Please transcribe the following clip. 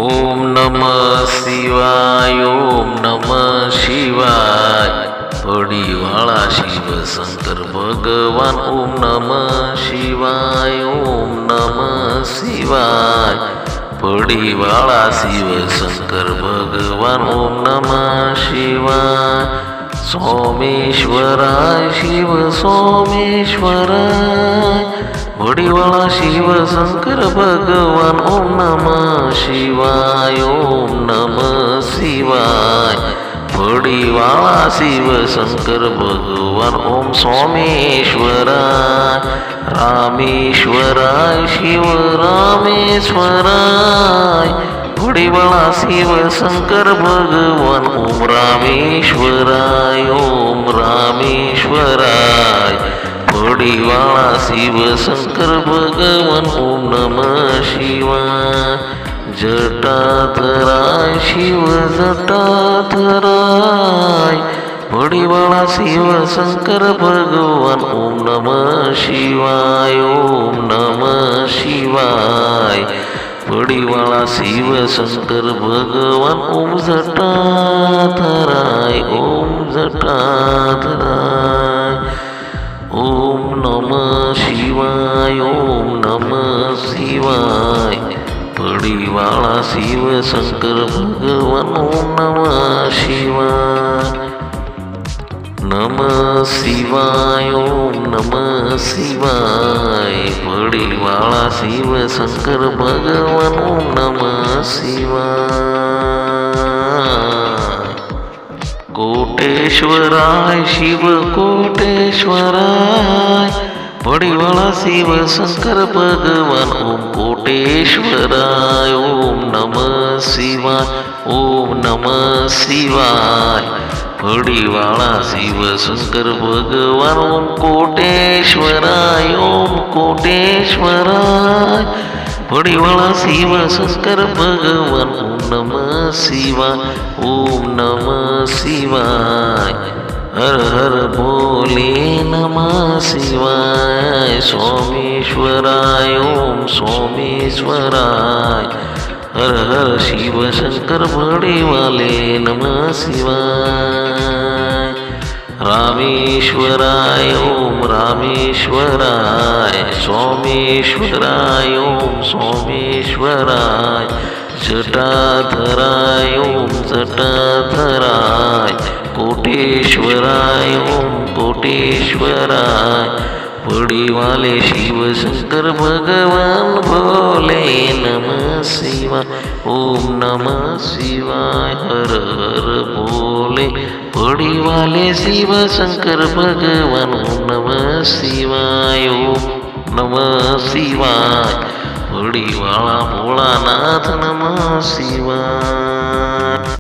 ओम नमः शिवाय, ओम नमः शिवाय। पड़ीवाला शिव शंकर भगवान। ओम नमः शिवाय, ओम नमः शिवाय। पड़ीवाला शिव शंकर भगवान। ओम नमः शिवाय। सोमेश्वराय शिव सोमेश्वराय। पड़ीवाला शिव शंकर भगवान। ओम नमः शिवाय, ओम नमः शिवाय। पड़ीवाला शिव शंकर भगवान। ओम सोमेश्वराय रामेश्वराय शिव रामेश्वराय। पड़ीवाला शिव शंकर भगवान। ओम रामेश्वराय, ओम रामेश्वराय। पड़ीवाला शिव शंकर भगवान। ओम नमः शिवाय। जटाधराय शिव जटाधराय। पड़ीवाला शिव शंकर भगवान। ओम नमः शिवाय, ओम नमः शिवाय। पड़ीवाला शिव शंकर भगवान। ओम जटाधराय, ओम जटाधराय। ओम नमः शिवाय, ओम नमः शिवाय। पड़ीवाला शिव शंकर भगवान। ओम नमः शिवाय। नमः शिवाय, ओम नमः शिवाय। पड़ीवाला शिव शंकर भगवान। ओम नमः शिवाय। कोटेश्वराय शिव कोटेश्वराय। पड़ीवाला शिव शंकर भगवान। ओम कोटेश्वराय, ओम नमः शिवाय, ओम नमः शिवाय। पड़ीवाला शिव शंकर भगवान। ओम कोटेश्वराय, ओम कोटेश्वराय। पड़ीवाला शिव शंकर भगवान। ओम नमः शिवाय, ओम नमः शिवाय। हर हर बोले नमः शिवाय। सोमेश्वराय, ओम सोमेश्वराय। हर हर शिव शंकर पड़ीवाले नमः शिवाय। रामेश्वराय, ओम रामेश्वराय। सोमेश्वराय, ओम सोमेश्वराय। जटाधराय, ओम जटाधराय। कोटेश्वराय, ओम कोटेश्वराय। पड़ीवाले शिव शंकर भगवान बोले नमः शिवाय, ओम नमः शिवाय। हर हर बोले पड़ीवाले शिव शंकर भगवान। ओम नमः शिवाय, ओम नमः शिवाय। पड़ीवाला भोलानाथ नमः शिवाय।